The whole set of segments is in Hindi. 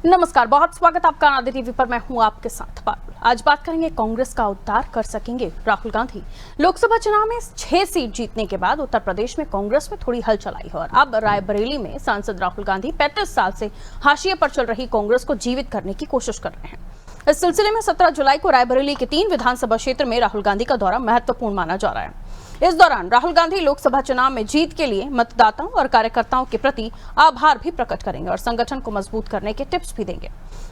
नमस्कार, बहुत स्वागत आपका आनंद टीवी पर। मैं हूं आपके साथ पारुल। आज बात करेंगे कांग्रेस का उद्धार कर सकेंगे राहुल गांधी। लोकसभा चुनाव में 6 सीट जीतने के बाद उत्तर प्रदेश में कांग्रेस में थोड़ी हलचल आई है और अब रायबरेली में सांसद राहुल गांधी 35 साल से हाशिए पर चल रही कांग्रेस को जीवित करने की कोशिश कर रहे हैं। इस सिलसिले में 17 जुलाई को रायबरेली के 3 विधानसभा क्षेत्र में राहुल गांधी का दौरा महत्वपूर्ण माना जा रहा है। इस दौरान राहुल गांधी लोकसभा चुनाव में जीत के लिए मतदाताओं और कार्यकर्ताओं के प्रति आभार भी प्रकट करेंगे और संगठन को मजबूत करने के टिप्स भी देंगे।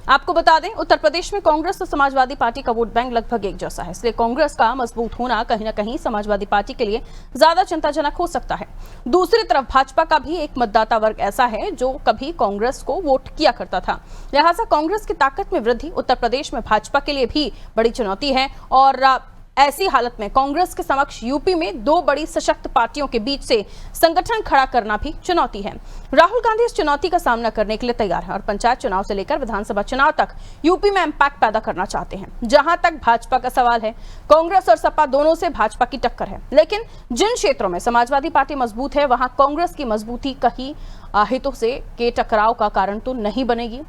आपको बता दें, उत्तर प्रदेश में कांग्रेस और समाजवादी पार्टी का वोट बैंक लगभग एक जैसा है, इसलिए कांग्रेस का मजबूत होना कहीं न कहीं समाजवादी पार्टी के लिए ज्यादा चिंताजनक हो सकता है। दूसरी तरफ भाजपा का भी एक मतदाता वर्ग ऐसा है जो कभी कांग्रेस को वोट किया करता था, लिहाजा कांग्रेस की ताकत में वृद्धि उत्तर प्रदेश में भाजपा के लिए भी बड़ी चुनौती है और ऐसी हालत में कांग्रेस के समक्ष यूपी में 2 बड़ी सशक्त पार्टियों के बीच से संगठन खड़ा करना भी चुनौती है। राहुल गांधी इस चुनौती का सामना करने के लिए तैयार हैं और पंचायत चुनाव से लेकर विधानसभा चुनाव तक यूपी में इम्पैक्ट पैदा करना चाहते हैं। जहां तक भाजपा का सवाल है, कांग्रेस और सपा दोनों से भाजपा की टक्कर है, लेकिन जिन क्षेत्रों में समाजवादी पार्टी मजबूत है वहां कांग्रेस की मजबूती कहीं हितों से के टकराव का कारण तो नहीं बनेगी,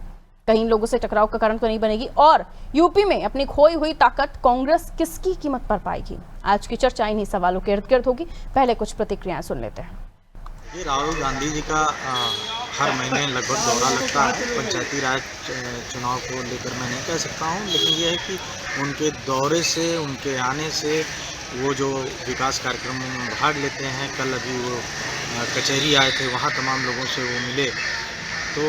कहीं लोगों से टकराव का कारण तो नहीं बनेगी और यूपी में अपनी खोई हुई ताकत कांग्रेस किसकी कीमत पर पाएगी। आज की चर्चा इन्हीं सवालों के इर्द गिर्द होगी। पहले कुछ प्रतिक्रियाएं सुन लेते हैं। ये राहुल गांधी जी का हर महीने लगभग दौरा लगता है। पंचायती राज चुनाव को लेकर मैं नहीं कह सकता हूँ, लेकिन ये है कि उनके दौरे से, उनके आने से वो जो विकास कार्यक्रमों में भाग लेते हैं, कल अभी वो कचहरी आए थे, वहाँ तमाम लोगों से वो मिले, तो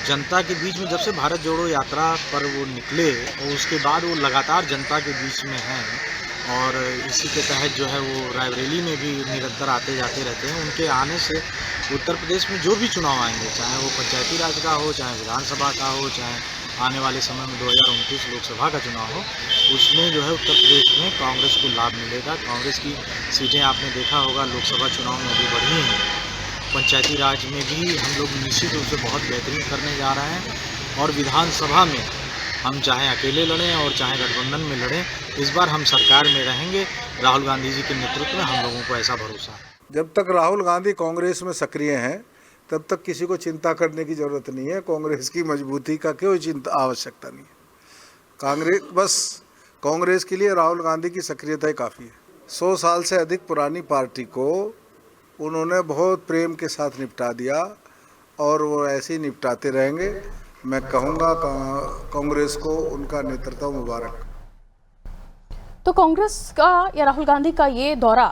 जनता के बीच में जब से भारत जोड़ो यात्रा पर वो निकले और उसके बाद वो लगातार जनता के बीच में हैं और इसी के तहत जो है वो रायबरेली में भी निरंतर आते जाते रहते हैं। उनके आने से उत्तर प्रदेश में जो भी चुनाव आएंगे, चाहे वो पंचायती राज का हो, चाहे विधानसभा का हो, चाहे आने वाले समय में 2029 लोकसभा का चुनाव हो, उसमें जो है उत्तर प्रदेश में कांग्रेस को लाभ मिलेगा। कांग्रेस की सीटें आपने देखा होगा लोकसभा चुनाव में अभी बढ़ी हैं, पंचायती राज में भी हम लोग निश्चित रूप से बहुत बेहतरीन करने जा रहे हैं और विधानसभा में हम चाहे अकेले लड़ें और चाहे गठबंधन में लड़ें, इस बार हम सरकार में रहेंगे। राहुल गांधी जी के नेतृत्व में हम लोगों को ऐसा भरोसा है। जब तक राहुल गांधी कांग्रेस में सक्रिय हैं तब तक किसी को चिंता करने की ज़रूरत नहीं है। कांग्रेस की मजबूती का कोई चिंता आवश्यकता नहीं है। कांग्रेस के लिए राहुल गांधी की सक्रियता ही काफ़ी है। 100 साल से अधिक पुरानी पार्टी को उन्होंने बहुत प्रेम के साथ निपटा दिया और वो ऐसे ही निपटाते रहेंगे। मैं कहूँगा कांग्रेस को उनका नेतृत्व मुबारक। तो कांग्रेस का या राहुल गांधी का ये दौरा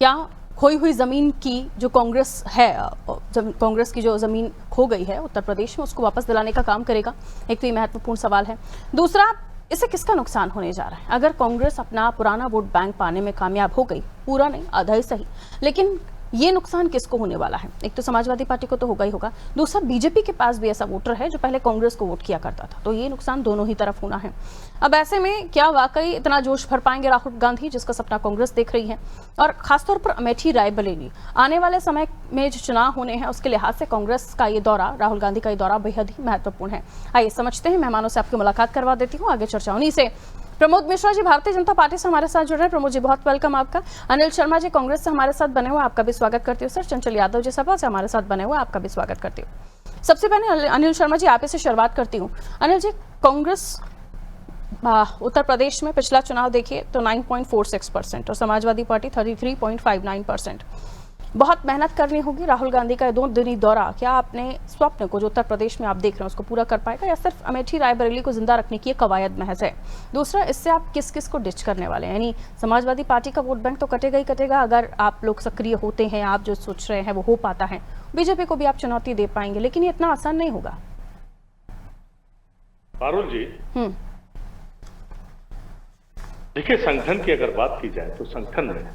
क्या खोई हुई जमीन की जो कांग्रेस है, कांग्रेस की जो जमीन खो गई है उत्तर प्रदेश में, उसको वापस दिलाने का काम करेगा? एक तो ये महत्वपूर्ण सवाल है। दूसरा, इससे किसका नुकसान होने जा रहा है? अगर कांग्रेस अपना पुराना वोट बैंक पाने में कामयाब हो गई, पूरा नहीं आधा ही सही, लेकिन ये नुकसान किसको होने वाला है? एक तो समाजवादी पार्टी को तो होगा ही होगा, दूसरा बीजेपी के पास भी ऐसा वोटर है जो पहले कांग्रेस को वोट किया करता था, तो ये नुकसान दोनों ही तरफ होना है। अब ऐसे में क्या वाकई इतना जोश भर पाएंगे राहुल गांधी जिसका सपना कांग्रेस देख रही है? और खासतौर पर अमेठी रायबरेली आने वाले समय में जो चुनाव होने हैं उसके लिहाज से कांग्रेस का ये दौरा, राहुल गांधी का ये दौरा बेहद ही महत्वपूर्ण है। आइए समझते हैं, मेहमानों से आपकी मुलाकात करवा देती हूँ, आगे चर्चा उन्हीं से। प्रमोद मिश्रा जी भारतीय जनता पार्टी से हमारे साथ जुड़ रहे हैं। प्रमोद जी, बहुत वेलकम आपका। अनिल शर्मा जी कांग्रेस से हमारे साथ बने हुए, आपका भी स्वागत करती हूँ सर। चंचल यादव जी सपा से हमारे साथ बने हुए, आपका भी स्वागत करती हूँ। सबसे पहले अनिल शर्मा जी, आप से शुरुआत करती हूँ। अनिल जी, कांग्रेस उत्तर प्रदेश में पिछला चुनाव देखिए तो 9.46% और समाजवादी पार्टी 33.59%। बहुत मेहनत करनी होगी। राहुल गांधी का 2 दिनी दौरा क्या अपने स्वप्न को जो उत्तर प्रदेश में आप देख रहे हैं उसको पूरा कर पाएगा या सिर्फ अमेठी रायबरेली को जिंदा रखने की कवायद महज है? दूसरा, इससे आप किस किस को डिच करने वाले हैं? यानी समाजवादी पार्टी का वोट बैंक तो कटेगा ही कटेगा अगर आप लोग सक्रिय होते हैं, आप जो सोच रहे हैं वो हो पाता है, बीजेपी को भी आप चुनौती दे पाएंगे, लेकिन ये इतना आसान नहीं होगा। पारुल जी, देखिए, संगठन की अगर बात की जाए तो संगठन में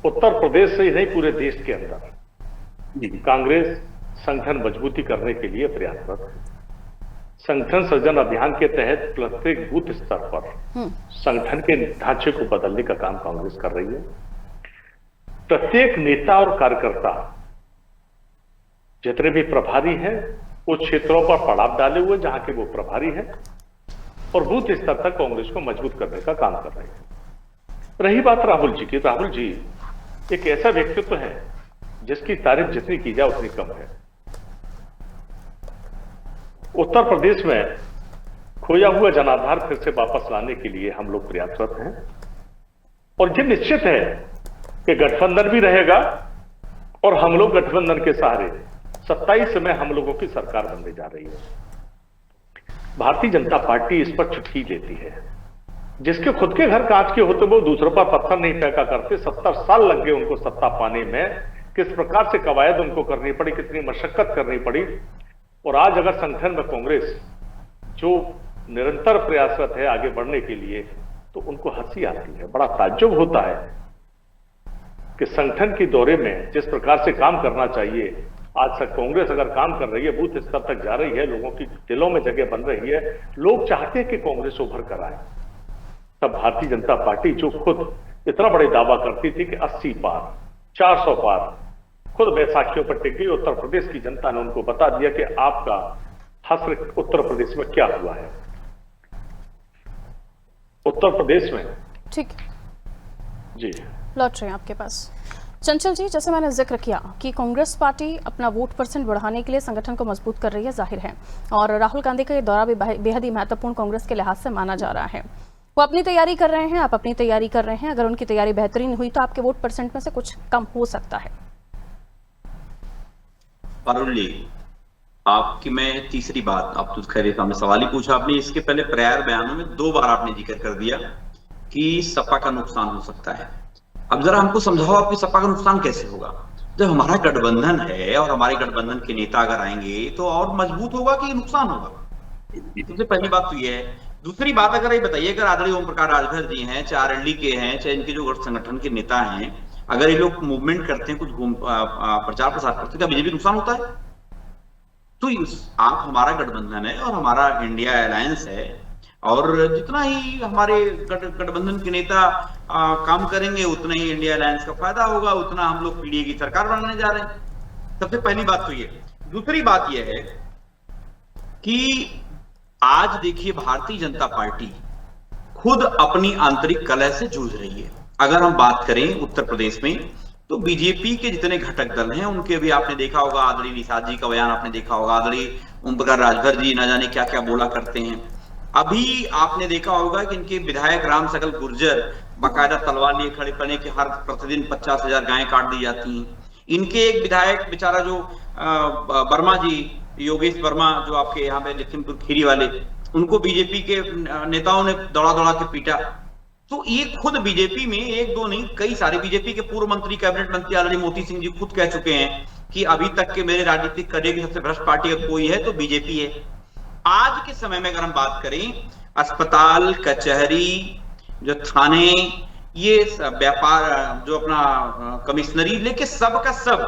उत्तर प्रदेश से ही नहीं पूरे देश के अंदर कांग्रेस संगठन मजबूती करने के लिए प्रयासरत है। संगठन सृजन अभियान के तहत प्रत्येक बूथ स्तर पर संगठन के ढांचे को बदलने का काम कांग्रेस कर रही है। प्रत्येक नेता और कार्यकर्ता जितने भी प्रभारी हैं उस क्षेत्रों पर पड़ाव डाले हुए जहां के वो प्रभारी हैं और बूथ स्तर तक कांग्रेस को मजबूत करने का काम कर रहे हैं। रही बात राहुल जी की, राहुल जी एक ऐसा व्यक्तित्व है जिसकी तारीफ जितनी की जाए उतनी कम है। उत्तर प्रदेश में खोया हुआ जनाधार फिर से वापस लाने के लिए हम लोग प्रयासरत हैं और ये निश्चित है कि गठबंधन भी रहेगा और हम लोग गठबंधन के सहारे 27 में हम लोगों की सरकार बनने जा रही है। भारतीय जनता पार्टी इस पर चुटकी लेती है। जिसके खुद के घर कांच के होते वो दूसरों पर पत्थर नहीं फेंका करते। 70 साल लग गए उनको सत्ता पाने में, किस प्रकार से कवायद उनको करनी पड़ी, कितनी मशक्कत करनी पड़ी। और आज अगर संगठन में कांग्रेस जो निरंतर प्रयासरत है आगे बढ़ने के लिए, तो उनको हंसी आती है। बड़ा ताज्जुब होता है कि संगठन के दौरे में जिस प्रकार से काम करना चाहिए, आज तक कांग्रेस अगर काम कर रही है, बूथ स्तर तक जा रही है, लोगों की दिलों में जगह बन रही है, लोग चाहते हैं कि कांग्रेस उभर कर आए। तब भारतीय जनता पार्टी जो खुद इतना बड़े दावा करती थी कि 80 पार 400 पार, खुद बैसाखियों पर टिक गई। उत्तर प्रदेश की जनता ने उनको बता दिया कि आपका हश्र उत्तर प्रदेश में क्या हुआ है। उत्तर प्रदेश में ठीक जी लौट रहे हैं आपके पास। चंचल जी, जैसे मैंने जिक्र किया कि कांग्रेस पार्टी अपना वोट परसेंट बढ़ाने के लिए संगठन को मजबूत कर रही है, जाहिर है, और राहुल गांधी का ये दौरा भी बेहद ही महत्वपूर्ण कांग्रेस के लिहाज से माना जा रहा है। वो अपनी तैयारी कर रहे हैं, आप अपनी तैयारी कर रहे हैं। अगर उनकी तैयारी बेहतरीन हुई तो आपके वोट परसेंट में से कुछ कम हो सकता है। पारुल जी, आपकी मैं तीसरी बात, आप तो खैर सामने सवाल ही पूछा आपने। इसके पहले प्रायर बयानों में 2 बार आपने जिक्र कर दिया कि सपा का नुकसान हो सकता है। अब जरा हमको समझाओ, आपकी सपा का नुकसान कैसे होगा? जब हमारा गठबंधन है और हमारे गठबंधन के नेता अगर आएंगे तो और मजबूत होगा कि नुकसान होगा? सबसे पहली बात तो ये है। दूसरी बात, अगर ये बताइए, अगर आदरणीय ओम प्रकाश राजभर जी हैं, चाहे आरएलडी के हैं, चाहे इनके जो संगठन के नेता हैं, अगर ये लोग मूवमेंट करते हैं, कुछ प्रचार प्रसार करते हैं, क्या बीजेपी नुकसान होता है? तो आप हमारा गठबंधन है और हमारा इंडिया अलायंस है, और जितना ही हमारे गठबंधन के नेता काम करेंगे उतना ही इंडिया अलायंस का फायदा होगा, उतना हम लोग पीडीए की सरकार बनाने जा रहे हैं। सबसे पहली बात तो ये। दूसरी बात यह है कि आज देखिए, भारतीय जनता पार्टी खुद अपनी आंतरिक कलह से जूझ रही है। अगर हम बात करें उत्तर प्रदेश में, तो बीजेपी के जितने घटक दल हैं उनके भी आपने देखा होगा, आदरणीय निषाद जी का बयान आपने देखा होगा, आदरणीय ओम प्रकाश राजभर जी न जाने क्या क्या बोला करते हैं। अभी आपने देखा होगा कि इनके विधायक राम सकल गुर्जर बाकायदा तलवार लिए खड़े पड़े कि हर प्रतिदिन 50,000 गायें काट दी जाती हैं। इनके एक विधायक बेचारा जो वर्मा जी, योगेश वर्मा, जो आपके यहाँ पे लखीमपुर खीरी वाले, उनको बीजेपी के नेताओं ने दौड़ा दौड़ा के पीटा। तो ये खुद बीजेपी में एक दो नहीं, कई सारे बीजेपी के पूर्व मंत्री, कैबिनेट मंत्री आदरणीय मोती सिंह जी खुद कह चुके हैं कि अभी तक के मेरे राजनीतिक करियर की सबसे भ्रष्ट पार्टी अगर कोई है तो बीजेपी है। आज के समय में अगर हम बात करें, अस्पताल, कचहरी, जो थाने, ये व्यापार, जो अपना कमिश्नरी, लेके सब का सब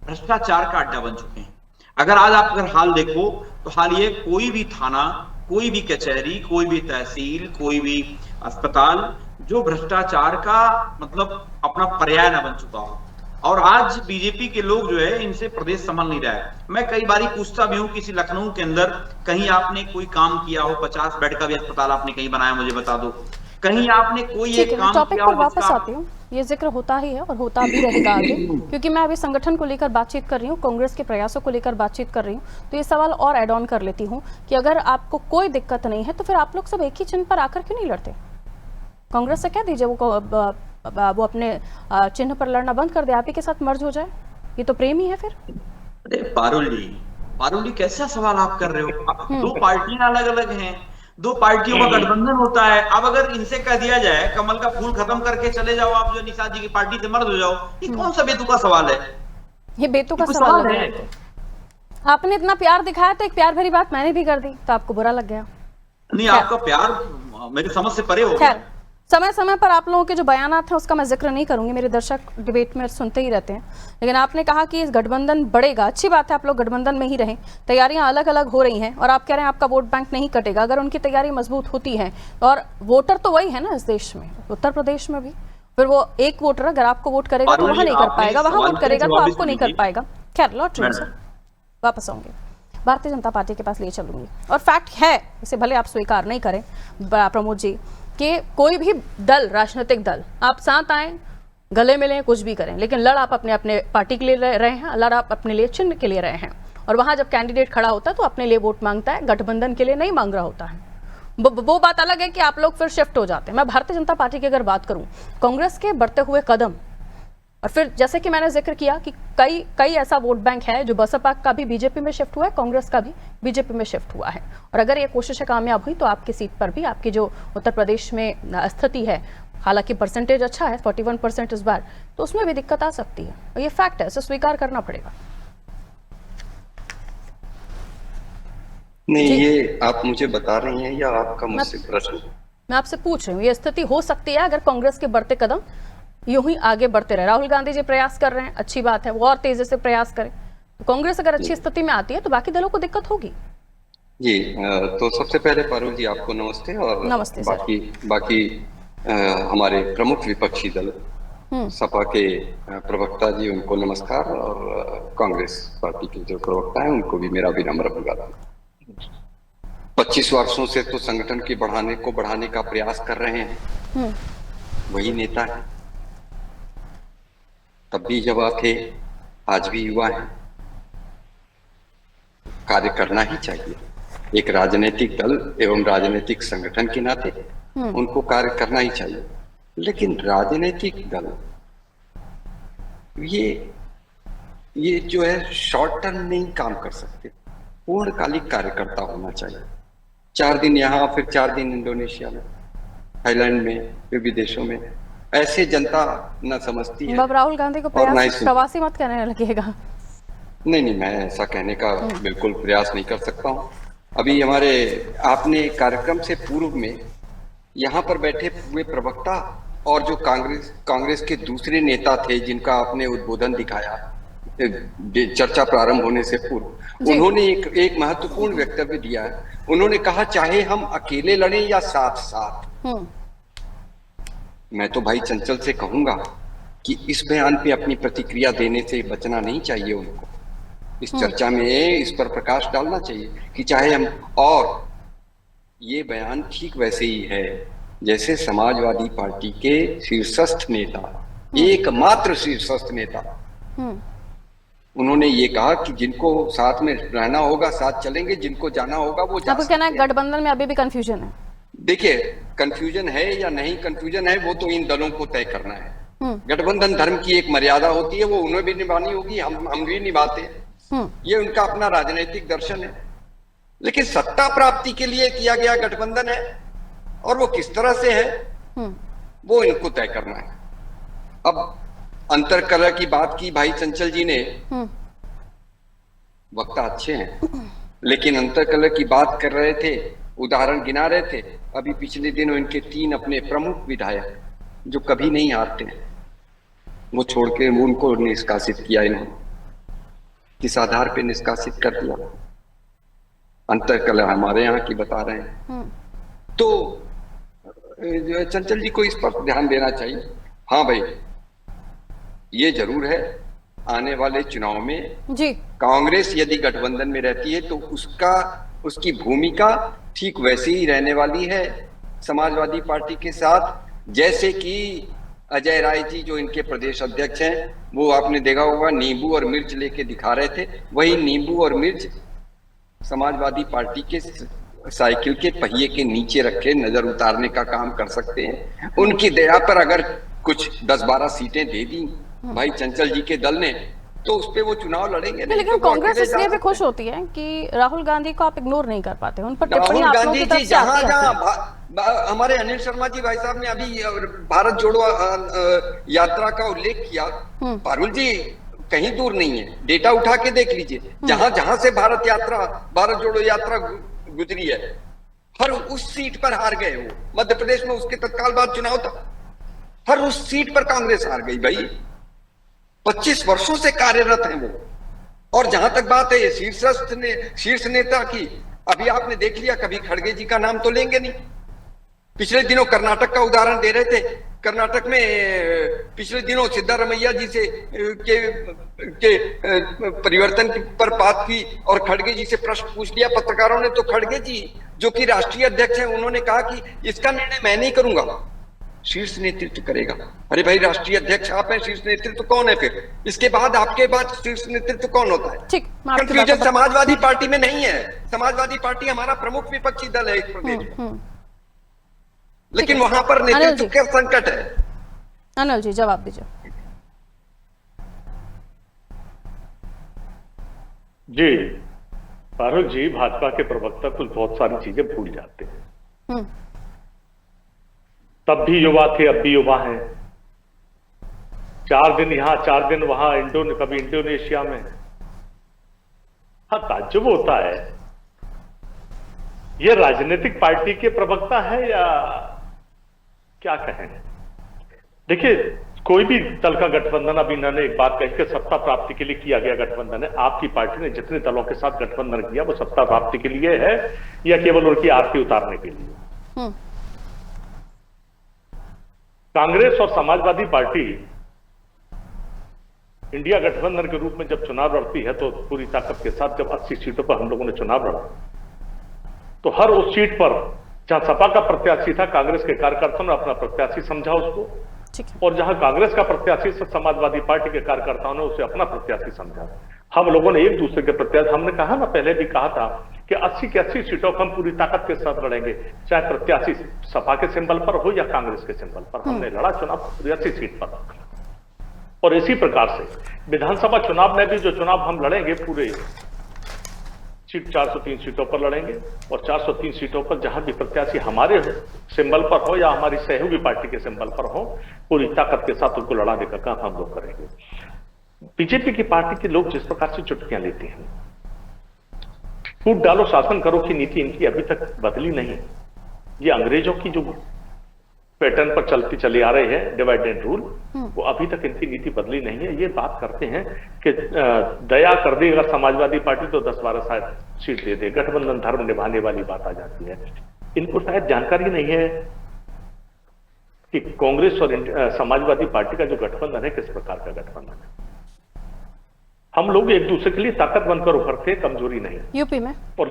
भ्रष्टाचार का अड्डा बन चुके हैं। अगर आज आप अगर हाल देखो तो हाल ये, कोई भी थाना, कोई भी कचहरी, कोई भी तहसील, कोई भी अस्पताल जो भ्रष्टाचार का मतलब अपना पर्याय न बन चुका हो। और आज बीजेपी के लोग जो है, इनसे प्रदेश संभल नहीं रहा है। मैं कई बारी पूछता भी हूँ, किसी लखनऊ के अंदर कहीं आपने कोई काम किया हो, 50 बेड का भी अस्पताल आपने कहीं बनाया, मुझे बता दो। कहीं आपने कोई एक काम टॉपिक किया पर हो वापस आती हूँ। ये जिक्र होता ही है और होता भी रहेगा आगे, क्योंकि मैं अभी संगठन को लेकर बातचीत कर रही हूँ, कांग्रेस के प्रयासों को लेकर बातचीत कर रही हूँ। तो ये सवाल और ऐड ऑन कर लेती हूँ कि अगर आपको कोई दिक्कत नहीं है तो फिर आप लोग सब एक ही चिन्ह पर आकर क्यों नहीं लड़ते? कांग्रेस से कह दीजिए वो अपने चिन्ह पर लड़ना बंद कर दे, आप ही के साथ मर्ज हो जाए। ये तो प्रेम ही है फिर। अरे पारुल जी कैसा सवाल आप कर रहे हो? 2 पार्टियां अलग अलग हैं, 2 पार्टियों का गठबंधन होता है। अब अगर इनसे कह दिया जाए कमल का फूल खत्म करके चले जाओ, आप जो निषाद जी की पार्टी से मर्द हो जाओ, ये कौन सा बेतुका सवाल है? ये बेतुका सवाल है। आपने इतना प्यार दिखाया तो एक प्यार भरी बात मैंने भी कर दी तो आपको बुरा लग गया। नहीं, आपका प्यार मेरी समझ से परे हो गया। समय समय पर आप लोगों के जो बयानात हैं उसका मैं जिक्र नहीं करूंगी, मेरे दर्शक डिबेट में सुनते ही रहते हैं। लेकिन आपने कहा कि इस गठबंधन बढ़ेगा, अच्छी बात है, आप लोग गठबंधन में ही रहें, तैयारियां अलग अलग हो रही हैं और आप कह रहे हैं आपका वोट बैंक नहीं कटेगा अगर उनकी तैयारी मजबूत होती है। और वोटर तो वही है ना इस देश में, उत्तर प्रदेश में भी। फिर वो एक वोटर अगर आपको वोट करेगा तो वहां नहीं कर पाएगा, वहां वोट करेगा तो आपको नहीं कर पाएगा। खैर लौट रही सर, वापस आऊंगे, भारतीय जनता पार्टी के पास ले चलूंगी। और फैक्ट है, इसे भले आप स्वीकार नहीं करें प्रमोद जी, कि कोई भी दल, राजनीतिक दल, आप साथ आए, गले मिलें, कुछ भी करें, लेकिन लड़ आप अपने अपने पार्टी के लिए रहे हैं, लड़ आप अपने लिए चिन्ह के लिए रहे हैं। और वहां जब कैंडिडेट खड़ा होता है तो अपने लिए वोट मांगता है, गठबंधन के लिए नहीं मांग रहा होता है। वो बात अलग है कि आप लोग फिर शिफ्ट हो जाते हैं। मैं भारतीय जनता पार्टी की अगर बात करूं, कांग्रेस के बढ़ते हुए कदम, और फिर जैसे कि मैंने जिक्र किया कि कई ऐसा वोट बैंक है जो बसपा का भी बीजेपी में शिफ्ट हुआ है, कांग्रेस का भी बीजेपी में शिफ्ट हुआ है। और अगर ये कोशिशें कामयाब हुई तो आपकी सीट पर भी, आपकी जो उत्तर प्रदेश में स्थिति है, हालांकि परसेंटेज अच्छा है 41% इस बार, तो उसमें भी दिक्कत आ सकती है और ये फैक्ट है, इसे स्वीकार करना पड़ेगा। नहीं, ये आप मुझे बता रही हैं या आपका मुझसे प्रश्न? मैं आपसे पूछ रही हूँ, ये स्थिति हो सकती है अगर कांग्रेस के बढ़ते कदम यूं ही आगे बढ़ते रहे। राहुल गांधी जी प्रयास कर रहे हैं, अच्छी बात है, वो और तेजी से प्रयास करें, तो कांग्रेस अगर अच्छी स्थिति में आती है तो बाकी दलों को दिक्कत होगी। जी, तो सबसे पहले पारुल जी आपको नमस्ते, और नमस्ते बाकी हमारे प्रमुख विपक्षी दल सपा के प्रवक्ता जी, उनको नमस्कार, और कांग्रेस पार्टी के जो प्रवक्ता हैं उनको भी मेरा विनम्र अभिवादन। 25 वर्षों से तो संगठन के बढ़ाने का प्रयास कर रहे हैं, वही नेता है। तब भी युवा थे, आज भी युवा हैं, कार्य करना ही चाहिए। एक राजनीतिक दल एवं राजनीतिक संगठन के नाते उनको कार्य करना ही चाहिए। लेकिन राजनीतिक दल ये जो है शॉर्ट टर्म नहीं काम कर सकते, पूर्णकालिक कार्यकर्ता होना चाहिए। 4 दिन यहाँ, फिर 4 दिन इंडोनेशिया में, थाईलैंड में, फिर विदेशों में, ऐसे जनता न समझती है। अब राहुल गांधी को प्रवासी मत कहने लगेगा। नहीं, मैं ऐसा कहने का बिल्कुल प्रयास नहीं कर सकता हूँ। अभी हमारे आपने कार्यक्रम से पूर्व में यहाँ पर बैठे हुए प्रवक्ता और जो कांग्रेस के दूसरे नेता थे जिनका आपने उद्बोधन दिखाया चर्चा प्रारंभ होने से पूर्व, उन्होंने एक महत्वपूर्ण वक्तव्य दिया है। उन्होंने कहा चाहे हम अकेले लड़ें या साथ साथ। मैं तो भाई चंचल से कहूंगा कि इस बयान पे अपनी प्रतिक्रिया देने से बचना नहीं चाहिए उनको। इस चर्चा में इस पर प्रकाश डालना चाहिए कि चाहे हम, और ये बयान ठीक वैसे ही है जैसे समाजवादी पार्टी के शीर्षस्थ नेता, एकमात्र शीर्षस्थ नेता, उन्होंने ये कहा कि जिनको साथ में रहना होगा साथ चलेंगे, जिनको जाना होगा वो जा सकते हैं। कहना है गठबंधन में अभी भी कंफ्यूजन है। देखिए, कंफ्यूजन है या नहीं कंफ्यूजन है वो तो इन दलों को तय करना है। गठबंधन धर्म की एक मर्यादा होती है, वो उन्हें भी निभानी होगी, हम भी निभाते हैं, ये उनका अपना राजनीतिक दर्शन है। लेकिन सत्ता प्राप्ति के लिए किया गया गठबंधन है और वो किस तरह से है वो इनको तय करना है। अब अंतरकलह की बात की भाई चंचल जी ने, वक्ता अच्छे हैं, लेकिन अंतरकलह की बात कर रहे थे, उदाहरण गिना रहे थे। अभी पिछले दिनों इनके 3 अपने प्रमुख विधायक जो कभी नहीं हारते हैं, वो छोड़ के उनको निष्कासित किया, इन्होंने किस आधार पे निष्कासित कर दिया? अंतरकलह हमारे यहाँ की बता रहे हैं। तो चंचल जी को इस पर ध्यान देना चाहिए। हाँ भाई, ये जरूर है आने वाले चुनाव में जी कांग्रेस यदि गठबंधन में रहती है तो उसकी भूमिका ठीक वैसे ही रहने वाली है समाजवादी पार्टी के साथ, जैसे कि अजय राय जी जो इनके प्रदेश अध्यक्ष हैं, वो आपने देखा होगा नींबू और मिर्च लेके दिखा रहे थे। वही नींबू और मिर्च समाजवादी पार्टी के साइकिल के पहिए के नीचे रखे नजर उतारने का काम कर सकते हैं। उनकी दया पर अगर कुछ 10-12 सीटें दे दी भाई चंचल जी के दल ने, तो उस पे वो चुनाव लड़ेंगे। लेकिन कांग्रेस इसलिए भी खुश होती है कि राहुल गांधी को आप इग्नोर नहीं कर पाते, उन पर टिप्पणी आप लोगों की तरफ से आती है। हमारे अनिल शर्मा जी भाई साहब ने अभी भारत जोड़ो यात्रा का उल्लेख किया। पारुल जी कहीं दूर नहीं है, डेटा उठा के देख लीजिए, जहां से भारत जोड़ो यात्रा गुजरी है, हर उस सीट पर हार गए वो। मध्य प्रदेश में उसके तत्काल बाद चुनाव था, हर उस सीट पर कांग्रेस हार गई भाई। 25 वर्षों से कार्यरत हैं वो। और जहां तक बात है शीर्ष नेता की, अभी आपने देख लिया, कभी खड़गे जी का नाम तो लेंगे नहीं। पिछले दिनों कर्नाटक का उदाहरण दे रहे थे। कर्नाटक में पिछले दिनों सिद्धारमैया जी से के परिवर्तन पर बात की और खड़गे जी से प्रश्न पूछ लिया पत्रकारों ने, तो खड़गे जी जो कि राष्ट्रीय अध्यक्ष हैं, उन्होंने कहा कि इसका निर्णय मैं नहीं करूंगा, शीर्ष नेतृत्व करेगा। अरे भाई, राष्ट्रीय अध्यक्ष आप हैं, शीर्ष नेतृत्व कौन है फिर? इसके बाद आपके बाद शीर्ष नेतृत्व कौन होता है? ठीक, मैं आपकी बात कंफ्यूजन को- समाजवादी पार्टी में नहीं है। समाजवादी पार्टी हमारा प्रमुख विपक्षी दल है इस प्रदेश में, लेकिन वहां पर अनिल नेतृत्व जी। का संकट है। अनिल जी जवाब दीजिए। जी, फारूक जी, भाजपा के प्रवक्ता कुछ बहुत सारी चीजें भूल जाते हैं। हम्म, तब भी युवा थे, अब भी युवा हैं। 4 दिन यहाँ 4 दिन वहां, कभी इंडोनेशिया में। हाँ, ताज्जुब होता है, ये राजनीतिक पार्टी के प्रवक्ता है या क्या कहें। देखिए, कोई भी दल का गठबंधन, अभी इन्होंने एक बात कही कि सत्ता प्राप्ति के लिए किया गया गठबंधन है। आपकी पार्टी ने जितने दलों के साथ गठबंधन किया वो सत्ता प्राप्ति के लिए है या केवल उनकी आरती उतारने के लिए? हम्म, कांग्रेस और समाजवादी पार्टी इंडिया गठबंधन के रूप में जब चुनाव लड़ती है तो पूरी ताकत के साथ, जब 80 सीटों पर हम लोगों ने चुनाव लड़ा तो हर उस सीट पर जहां सपा का प्रत्याशी था, कांग्रेस के कार्यकर्ताओं ने अपना प्रत्याशी समझा उसको, ठीक है। और जहां कांग्रेस का प्रत्याशी समाजवादी पार्टी के कार्यकर्ताओं ने उसे अपना प्रत्याशी समझा। हम लोगों ने एक दूसरे के प्रत्याशी, हमने कहा ना, पहले भी कहा था कि 80 की 80 सीटों पर हम पूरी ताकत के साथ लड़ेंगे, चाहे प्रत्याशी सपा के सिंबल पर हो या कांग्रेस के सिंबल पर। हमने लड़ा चुनाव पूरी 80 सीट पर, और इसी प्रकार से विधानसभा चुनाव में भी जो चुनाव हम लड़ेंगे पूरे सीट 403 सीटों पर लड़ेंगे, और 403 सीटों पर जहां भी प्रत्याशी हमारे सिंबल पर हो या हमारी सहयोगी पार्टी के सिंबल पर हो, पूरी ताकत के साथ उनको लड़ाने का काम हम लोग करेंगे। बीजेपी की पार्टी के लोग जिस प्रकार से चुटकियां लेते हैं, फूट डालो शासन करो की नीति इनकी अभी तक बदली नहीं। ये अंग्रेजों की जो पैटर्न पर चलती चली आ रही है, डिवाइड एंड रूल, वो अभी तक इनकी नीति बदली नहीं है। ये बात करते हैं कि दया कर दी अगर समाजवादी पार्टी तो 10-12 शायद सीट दे दे, गठबंधन धर्म निभाने वाली बात आ जाती है। इनको शायद जानकारी नहीं है कि कांग्रेस और समाजवादी पार्टी का जो गठबंधन है किस प्रकार का गठबंधन है। हम लोग एक दूसरे के लिए ताकत बनकर उभरते हैं, कमजोरी नहीं। यूपी में और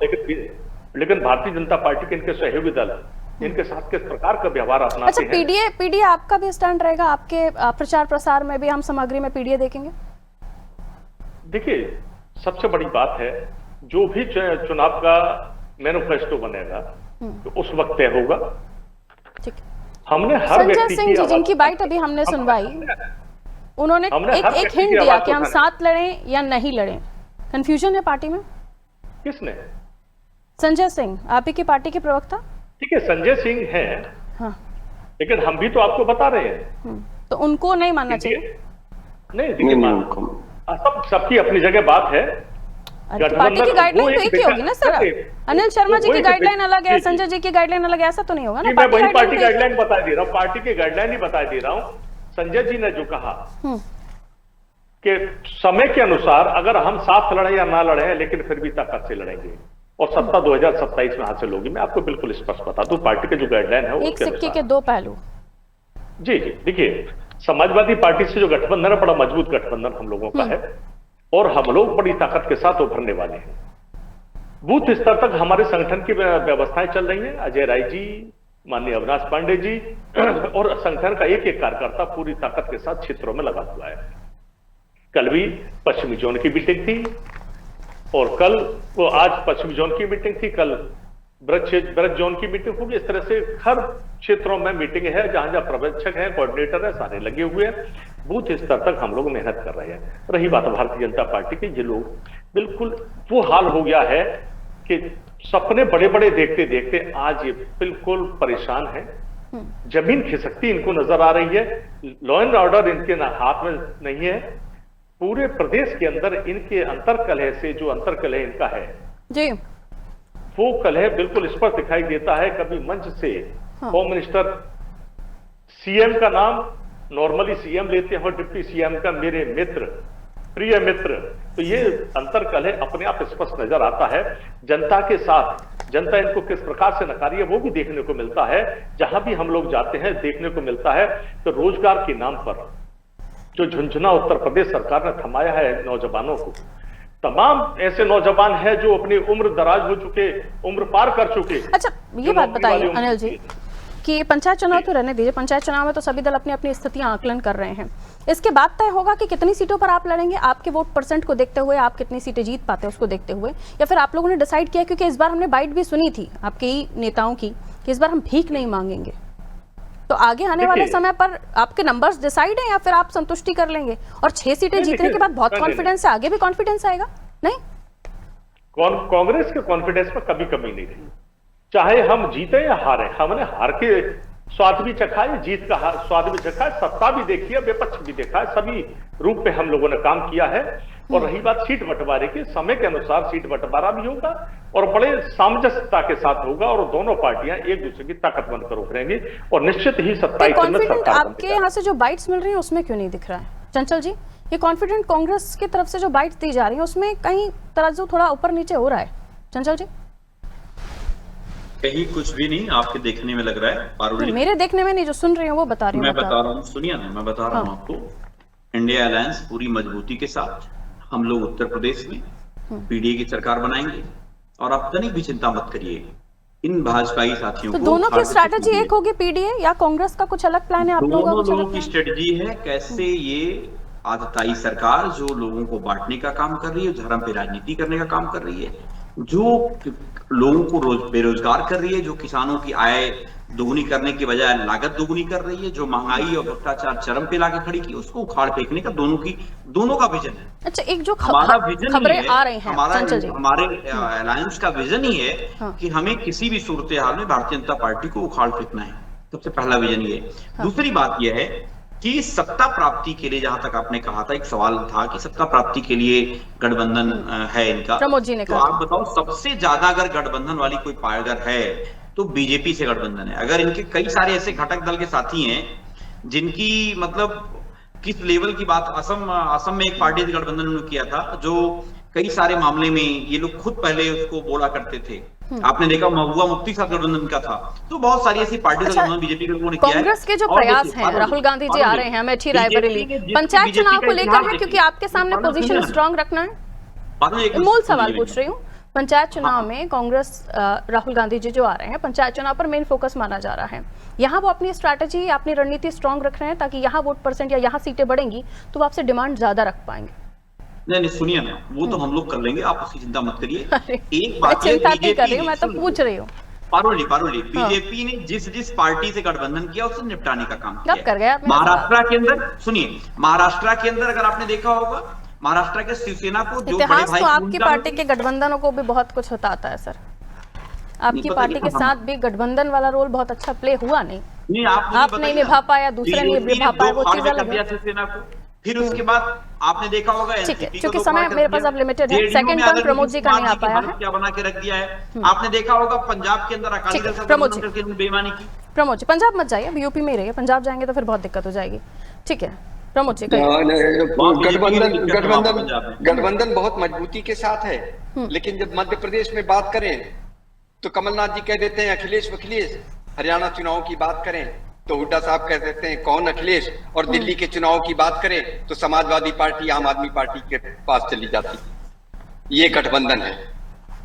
लेकिन भारतीय जनता पार्टी के इनके सहयोगी दल इनके साथ किस प्रकार का व्यवहार अपनाते अच्छा, हैं। पीडीए आपका भी स्टैंड रहेगा? आपके प्रचार प्रसार में भी हम सामग्री में पीडीए देखेंगे? देखिए, सबसे बड़ी बात है, जो भी चुनाव का मैनिफेस्टो बनेगा तो उस वक्त तय होगा। ठीक। हमने हर संजय व्यक्ति सिंह जी, जिनकी बाइट अभी हमने सुनवाई, उन्होंने हमने हर एक व्यक्ति हिंट की दिया आवाज कि हम उठानी। साथ लड़ें या नहीं लड़ें। कंफ्यूजन है पार्टी में? किसने? संजय सिंह, आप ही की पार्टी के प्रवक्ता। ठीक है, संजय सिंह हैं, हाँ, लेकिन हम भी तो आपको बता रहे हैं। तो उनको नहीं मानना चाहिए? नहीं, देखिए, सबकी अपनी जगह बात है। अरे, तो पार्टी की गाइडलाइन तो एक ही होगी ना सर। अनिल शर्मा जी की गाइडलाइन अलग है, संजय जी की गाइडलाइन अलग है, ऐसा तो नहीं होगा ना? मैं वही पार्टी गाइडलाइन गाइडलाइन बता दे रहा हूँ, पार्टी की गाइडलाइन ही बता दे रहा हूँ। संजय जी ने जो कहा कि समय के अनुसार अगर हम साथ लड़े या ना लड़े, लेकिन फिर भी ताकत से लड़ेंगे और सत्ता 2027 में हासिल होगी। मैं आपको बिल्कुल स्पष्ट बता दूं, पार्टी के जो गाइडलाइन है एक सिक्के के दो पहलू। जी, देखिए, समाजवादी पार्टी से जो गठबंधन है बड़ा मजबूत गठबंधन हम लोगों का है, और हम लोग बड़ी ताकत के साथ उभरने वाले हैं। बूथ स्तर तक हमारे संगठन की व्यवस्थाएं चल रही हैं। अजय राय जी, माननीय अविनाश पांडे जी और संगठन का एक एक कार्यकर्ता पूरी ताकत के साथ क्षेत्रों में लगा हुआ है। कल भी पश्चिमी जोन की मीटिंग थी, और कल वो आज पश्चिमी जोन की मीटिंग थी, कल ब्रज जोन की मीटिंग होगी। इस तरह से हर क्षेत्रों में मीटिंग है, जहां जहां पर्यवेक्षक है, कोऑर्डिनेटर है, सारे लगे हुए हैं। बूथ स्तर तक हम लोग मेहनत कर रहे हैं। रही बात भारतीय जनता पार्टी की, ये लोग बिल्कुल वो हाल हो गया है कि सपने बड़े बड़े देखते देखते आज ये बिल्कुल परेशान है। जमीन खिसकती इनको नजर आ रही है। लॉ एंड ऑर्डर इनके हाथ में नहीं है। पूरे प्रदेश के अंदर इनके अंतरकलह से, जो अंतरकलह इनका है जी, वो कलह बिल्कुल स्पष्ट दिखाई देता है। कभी मंच से होम मिनिस्टर, सीएम का नाम नॉर्मली सीएम लेते हैं और डिप्टी सीएम का मेरे मित्र, प्रिय मित्र, तो ये अंतरकलह अपने आप स्पष्ट नजर आता है। जनता के साथ जनता इनको किस प्रकार से नकारी है वो भी देखने को मिलता है। जहां भी हम लोग जाते हैं देखने को मिलता है। तो रोजगार के नाम पर जो झुंझुना उत्तर प्रदेश सरकार ने थमाया है नौजवानों को, तमाम ऐसे नौजवान हैं जो अपनी उम्र दराज हो चुके, उम्र पार कर चुके। अच्छा, ये बात बताइए अनिल जी, कि पंचायत चुनाव तो रहने दीजिए, पंचायत चुनाव में तो सभी दल अपनी अपनी स्थितियां आकलन कर रहे हैं, इसके बाद तय होगा कि कितनी सीटों पर आप लड़ेंगे, आपके वोट परसेंट को देखते हुए, आप कितनी सीटें जीत पाते हैं उसको देखते हुए, या फिर आप लोगों ने डिसाइड किया, क्योंकि इस बार हमने बाइट भी सुनी थी आपके ही नेताओं की कि इस बार हम भीख नहीं मांगेंगे, तो आगे आने वाले समय पर आपके नंबर्स डिसाइड हैं या फिर आप संतुष्टि कर लेंगे? और 6 सीटें जीतने के बाद बहुत कॉन्फिडेंस है, आगे भी कॉन्फिडेंस आएगा? नहीं, कांग्रेस के कॉन्फिडेंस में कभी कमी नहीं रही, चाहे हम जीते या हारे, हमने हार के स्वाद भी चखा है, जीत का स्वाद भी चखा है, सत्ता भी देखी है, विपक्ष भी देखा है, सभी रूप में हम लोगों ने काम किया है। और रही बात सीट बंटवारे की, समय के अनुसार सीट बंटवारा भी होगा और बड़े सामंजस्यता के साथ होगा और दोनों पार्टियां एक दूसरे की ताकत बनकर उभरेंगी और निश्चित ही 27 में सरकार आपके यहाँ से जो बाइट्स मिल रही है उसमें क्यों नहीं दिख रहा है चंचल जी? ये कॉन्फिडेंट कांग्रेस की तरफ से जो बाइट्स दी जा रही है उसमें कहीं तराजू थोड़ा ऊपर नीचे हो रहा है चंचल जी? कहीं कुछ भी नहीं आपके देखने में लग रहा है पारुल, मेरे देखने में नहीं, जो सुन रही हूँ वो बता रही हूँ। मैं बता रहा हूँ, सुनिए ना, मैं बता रहा हूँ आपको। इंडिया अलायंस पूरी मजबूती के साथ हम लोग उत्तर प्रदेश में पीडीए की सरकार बनाएंगे और आप तनिक भी चिंता मत करिए इन भाजपाई साथियों तो को। दोनों की स्ट्रैटेजी एक होगी, पीडीए या कांग्रेस का कुछ अलग प्लान है आप लोगों का? दोनों लोगों की स्ट्रेटजी है कैसे ये आतताई सरकार जो लोगों को बांटने का काम कर रही है, धर्म पे राजनीति करने का काम कर रही है, जो लोगों को बेरोजगार कर रही है, जो किसानों की आय दोगुनी करने की बजाय लागत दोगुनी कर रही है, जो महंगाई और भ्रष्टाचार चरम पे लाके खड़ी की, उसको उखाड़ फेंकने का दोनों का विजन है। अच्छा, एक जो हमारा विजन खबरें आ रही हैं हमारे अलायंस का विजन ही है कि हमें किसी भी सूरत हाल में भारतीय जनता पार्टी को उखाड़ फेंकना है, सबसे पहला विजन ये है। दूसरी बात यह है कि सत्ता प्राप्ति के लिए, जहां तक आपने कहा था, एक सवाल था कि सत्ता प्राप्ति के लिए गठबंधन है इनका, प्रमोद जी ने तो आप बताओ सबसे ज्यादा अगर गठबंधन वाली कोई पार्टी है तो बीजेपी से गठबंधन है। अगर इनके कई सारे ऐसे घटक दल के साथी हैं जिनकी मतलब किस लेवल की बात, असम में एक पार्टी से गठबंधन उन्होंने किया था जो कई सारे मामले में ये लोग खुद पहले उसको बोला करते थे। आपने देखा महबूबा मुफ्ती साथ गठबंधन का था, तो बहुत सारी ऐसी पार्टी का गठबंधन बीजेपी के लोगों ने किया है। कांग्रेस के जो प्रयास हैं, राहुल गांधी जी आ रहे हैं अमेठी रायबरेली, पंचायत चुनाव को लेकर है, क्योंकि आपके सामने पोजीशन स्ट्रांग रखना है। मूल सवाल पूछ रही हूँ, पंचायत चुनाव में कांग्रेस, राहुल गांधी जी जो आ रहे हैं, पंचायत चुनाव पर मेन फोकस माना जा रहा है, यहाँ वो अपनी स्ट्रैटेजी, अपनी रणनीति स्ट्रांग रख रहे हैं ताकि यहाँ वोट परसेंट या यहाँ सीटें बढ़ेंगी तो वो आपसे डिमांड ज्यादा रख पाएंगे। नहीं सुनिए ना, वो तो हम लोग कर लेंगे, आप उसकी चिंता मत करिए। एक बात चिंता नहीं कर रही हूँ, मैं तो पूछ रही हूँ। पारुल बीजेपी ने जिस पार्टी से गठबंधन किया उससे निपटाने का काम किया। कर गया महाराष्ट्र के अंदर, सुनिए, महाराष्ट्र के अंदर अगर आपने देखा होगा, महाराष्ट्र के शिवसेना को जो इतिहास तो आपकी पार्टी के गठबंधनों को भी बहुत कुछ बताता है सर। आपकी पार्टी के साथ भी गठबंधन वाला रोल बहुत अच्छा प्ले हुआ नहीं, आप नहीं निभा पाया, दूसरे नहीं निभा पाया, वो चीज अलग है। शिवसेना को फिर उसके बाद आपने देखा होगा, ठीक है, क्योंकि समय मेरे पास अब लिमिटेड है, सेकंड टर्म प्रमोद जी का नहीं आ पाया है, क्या बना के रख दिया है। आपने देखा होगा पंजाब के अंदर अकाली दल प्रमोद जी बेईमानी की। प्रमोद जी पंजाब मत जाइए, अब यूपी में ही रहिए, पंजाब जाएंगे तो फिर बहुत दिक्कत हो जाएगी। ठीक है प्रमोद जी, गठबंधन बहुत मजबूती के साथ है, लेकिन जब मध्य प्रदेश में बात करें तो कमलनाथ जी कह देते हैं अखिलेश वखिलेश, हरियाणा चुनाव की बात करें तो हुड्डा साहब कह देते हैं कौन अखिलेश, और दिल्ली के चुनाव की बात करें तो समाजवादी पार्टी आम आदमी पार्टी के पास चली जाती। ये गठबंधन है।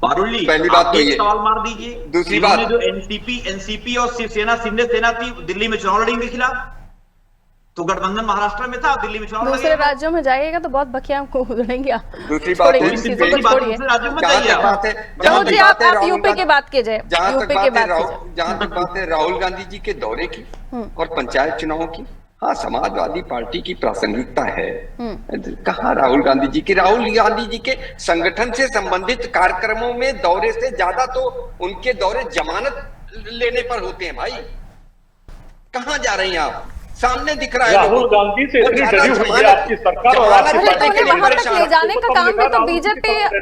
पहली बात तो ये सवाल मार दीजिए। दूसरी बात, जो एनसीपी और शिवसेना शिंदे सेना थी, दिल्ली में चुनाव लड़ेंगे खिलाफ, तो गठबंधन महाराष्ट्र में था, दिल्ली में चुनाव लड़ेंगे। दूसरे राज्यों में जाइएगा तो बहुत बखिया को उड़ेंगे। दूसरी बात, आप यूपी की बात कीजिए, जहां तक बात है राहुल गांधी जी के दौरे की और पंचायत चुनाव की, हाँ समाजवादी पार्टी की प्रासंगिकता है। कहाँ राहुल गांधी जी के संगठन से संबंधित कार्यक्रमों में दौरे से ज्यादा तो उनके दौरे जमानत लेने पर होते हैं। भाई कहाँ जा रही हैं आप? सामने दिख रहा है राहुल गांधी से इतनी डरी हुई है आपकी सरकार और आपकी पार्टी के वहां तक ले जाने का काम भी तो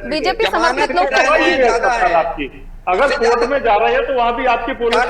बीजेपी समर्थित लोग कर रहे हैं। आपकी अगर कोर्ट में जा रहे हैं तो वहां भी आपकी पुलिस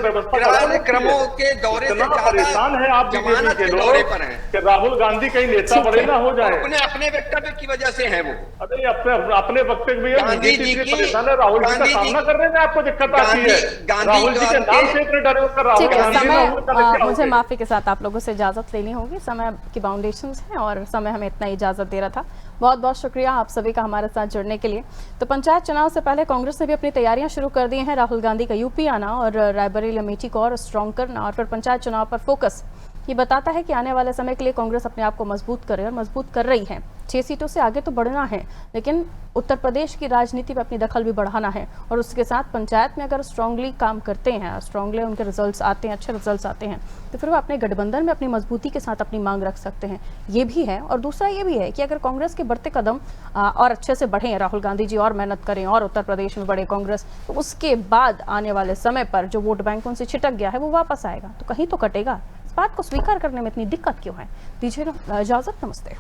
व्यवस्था कार्यक्रमों के दौरे से परेशान है आप बीजेपी के लोग कि राहुल गांधी कहीं नेता बड़े ना हो जाए। अपने वक्तव्य की वजह से है वो। अरे अपने वक्तव्य में बीजेपी परेशान है, राहुल जी का सामना करने में आपको दिक्कत आती है। राहुल जी के नाम से इतने डरे होकर राहुल गांधी, मुझे माफी के साथ आप लोगों से इजाजत लेनी होगी, समय की बाउंडेशंस है और समय हमें इतना इजाजत दे रहा था। बहुत बहुत शुक्रिया आप सभी का हमारे साथ जुड़ने के लिए। तो पंचायत चुनाव से पहले कांग्रेस ने भी अपनी तैयारियां शुरू कर दी हैं। राहुल गांधी का यूपी आना और रायबरेली अमेठी को और स्ट्रॉन्ग करना और फिर पंचायत चुनाव पर फोकस, ये बताता है कि आने वाले समय के लिए कांग्रेस अपने आप को मजबूत करे और मजबूत कर रही है। 6 सीटों से आगे तो बढ़ना है, लेकिन उत्तर प्रदेश की राजनीति में अपनी दखल भी बढ़ाना है और उसके साथ पंचायत में अगर स्ट्रांगली काम करते हैं, स्ट्रांगली उनके रिजल्ट्स आते हैं, अच्छे रिजल्ट्स आते हैं, तो फिर वो अपने गठबंधन में अपनी मजबूती के साथ अपनी मांग रख सकते हैं। ये भी है। और दूसरा ये भी है कि अगर कांग्रेस के बढ़ते कदम और अच्छे से बढ़ें, राहुल गांधी जी और मेहनत करें और उत्तर प्रदेश में बढ़े कांग्रेस, तो उसके बाद आने वाले समय पर जो वोट बैंक उनसे छिटक गया है वो वापस आएगा, तो कहीं तो कटेगा। इस बात को स्वीकार करने में इतनी दिक्कत क्यों है? दीजिए इजाजत, नमस्ते।